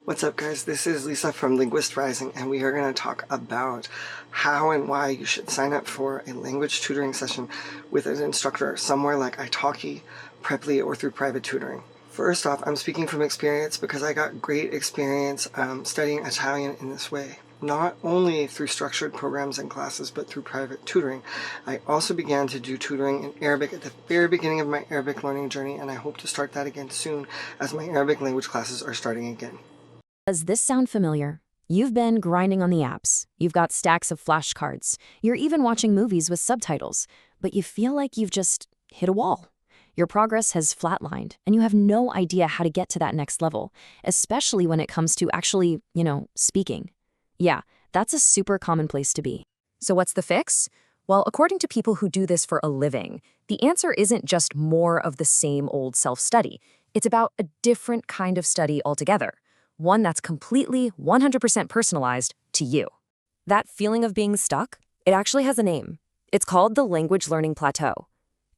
What's up, guys? This is Lisa from Linguist Rising, and we are going to talk about how and why you should sign up for a language tutoring session with an instructor somewhere like Italki, Preply, or through private tutoring. First off, I'm speaking from experience because I got great experience studying Italian in this way. Not only through structured programs and classes, but through private tutoring. I also began to do tutoring in Arabic at the very beginning of my Arabic learning journey, and I hope to start that again soon as my Arabic language classes are starting again. Does this sound familiar? You've been grinding on the apps. You've got stacks of flashcards. You're even watching movies with subtitles, but you feel like you've just hit a wall. Your progress has flatlined, and you have no idea how to get to that next level, especially when it comes to actually, speaking. Yeah, that's a super common place to be. So what's the fix? Well, according to people who do this for a living, the answer isn't just more of the same old self-study. It's about a different kind of study altogether. One that's completely 100% personalized to you. That feeling of being stuck, it actually has a name. It's called the language learning plateau.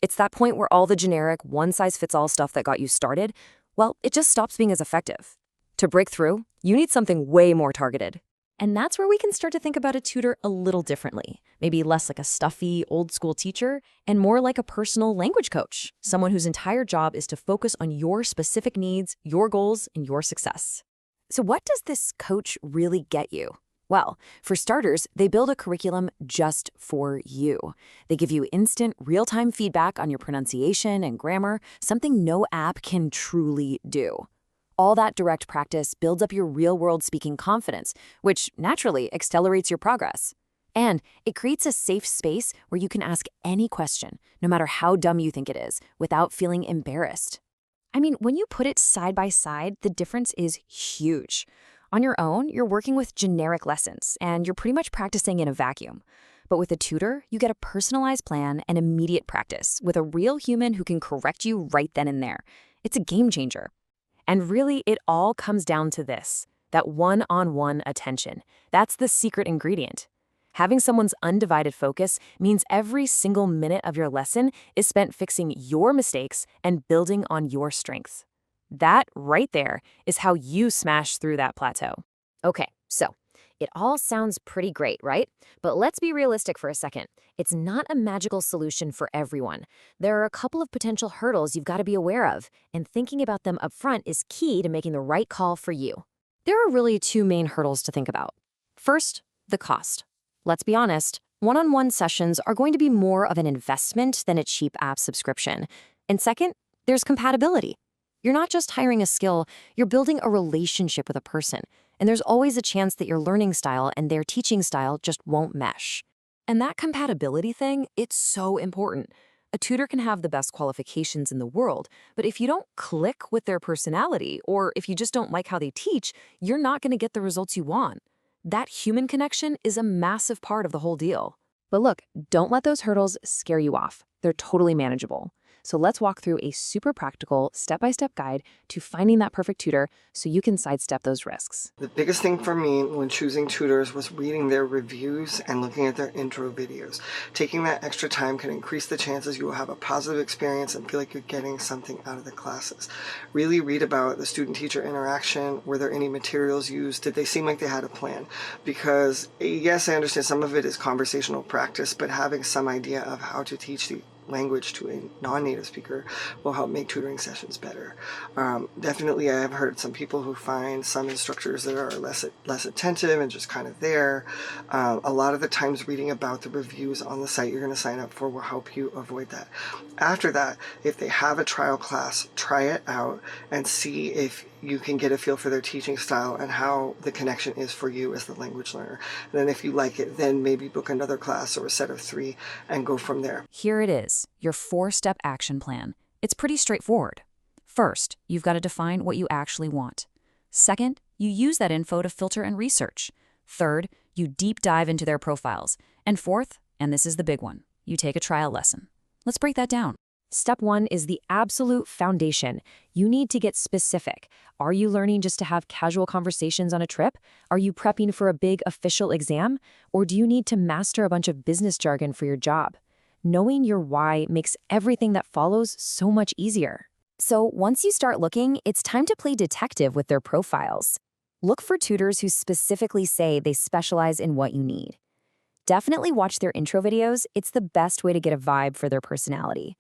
It's that point where all the generic one-size-fits-all stuff that got you started, well, it just stops being as effective. To break through, you need something way more targeted. And that's where we can start to think about a tutor a little differently. Maybe less like a stuffy, old-school teacher, and more like a personal language coach, someone whose entire job is to focus on your specific needs, your goals, and your success. So what does this coach really get you? Well, for starters, they build a curriculum just for you. They give you instant, real-time feedback on your pronunciation and grammar, something no app can truly do. All that direct practice builds up your real-world speaking confidence, which naturally accelerates your progress. And it creates a safe space where you can ask any question, no matter how dumb you think it is, without feeling embarrassed. I mean, when you put it side by side, the difference is huge. On your own, you're working with generic lessons, and you're pretty much practicing in a vacuum. But with a tutor, you get a personalized plan and immediate practice with a real human who can correct you right then and there. It's a game changer. And really, it all comes down to this, that one-on-one attention. That's the secret ingredient. Having someone's undivided focus means every single minute of your lesson is spent fixing your mistakes and building on your strengths. That right there is how you smash through that plateau. Okay, so it all sounds pretty great, right? But let's be realistic for a second. It's not a magical solution for everyone. There are a couple of potential hurdles you've got to be aware of, and thinking about them up front is key to making the right call for you. There are really two main hurdles to think about. First, the cost. Let's be honest, one-on-one sessions are going to be more of an investment than a cheap app subscription. And second, there's compatibility. You're not just hiring a skill, you're building a relationship with a person. And there's always a chance that your learning style and their teaching style just won't mesh. And that compatibility thing, it's so important. A tutor can have the best qualifications in the world, but if you don't click with their personality, or if you just don't like how they teach, you're not going to get the results you want. That human connection is a massive part of the whole deal. But look, don't let those hurdles scare you off. They're totally manageable. So let's walk through a super practical, step-by-step guide to finding that perfect tutor so you can sidestep those risks. The biggest thing for me when choosing tutors was reading their reviews and looking at their intro videos. Taking that extra time can increase the chances you will have a positive experience and feel like you're getting something out of the classes. Really read about the student-teacher interaction. Were there any materials used? Did they seem like they had a plan? Because yes, I understand some of it is conversational practice, but having some idea of how to teach the language to a non-native speaker will help make tutoring sessions better. Definitely, I have heard some people who find some instructors that are less attentive and just kind of there. A lot of the times reading about the reviews on the site you're going to sign up for will help you avoid that. After that, if they have a trial class, try it out and see if you can get a feel for their teaching style and how the connection is for you as the language learner. And then if you like it, then maybe book another class or a set of 3 and go from there. Here it is, your 4-step action plan. It's pretty straightforward. First, you've got to define what you actually want. Second, you use that info to filter and research. Third, you deep dive into their profiles. And fourth, and this is the big one, you take a trial lesson. Let's break that down. Step 1 is the absolute foundation. You need to get specific. Are you learning just to have casual conversations on a trip? Are you prepping for a big official exam? Or do you need to master a bunch of business jargon for your job? Knowing your why makes everything that follows so much easier. So once you start looking, it's time to play detective with their profiles. Look for tutors who specifically say they specialize in what you need. Definitely watch their intro videos. It's the best way to get a vibe for their personality.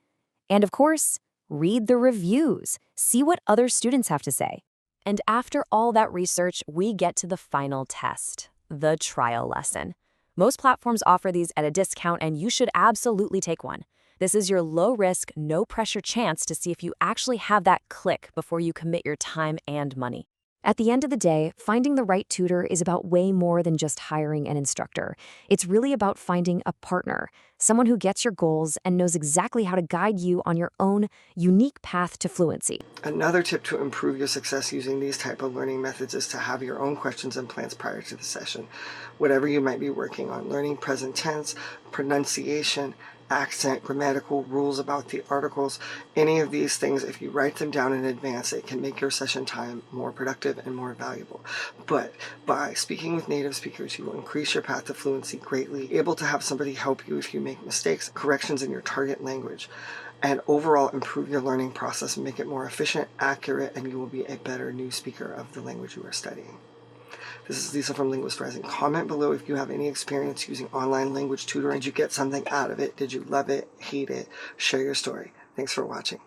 And of course, read the reviews. See what other students have to say. And after all that research, we get to the final test, the trial lesson. Most platforms offer these at a discount, and you should absolutely take one. This is your low-risk, no-pressure chance to see if you actually have that click before you commit your time and money. At the end of the day, finding the right tutor is about way more than just hiring an instructor. It's really about finding a partner, someone who gets your goals and knows exactly how to guide you on your own unique path to fluency. Another tip to improve your success using these type of learning methods is to have your own questions and plans prior to the session. Whatever you might be working on, learning present tense, pronunciation, accent, grammatical rules about the articles, any of these things, if you write them down in advance, it can make your session time more productive and more valuable. But by speaking with native speakers, you will increase your path to fluency greatly, able to have somebody help you if you make mistakes, corrections in your target language, and overall improve your learning process and make it more efficient, accurate, and you will be a better new speaker of the language you are studying. This is Lisa from Linguist Rising. Comment below if you have any experience using online language tutoring. Did you get something out of it? Did you love it, hate it? Share your story. Thanks for watching.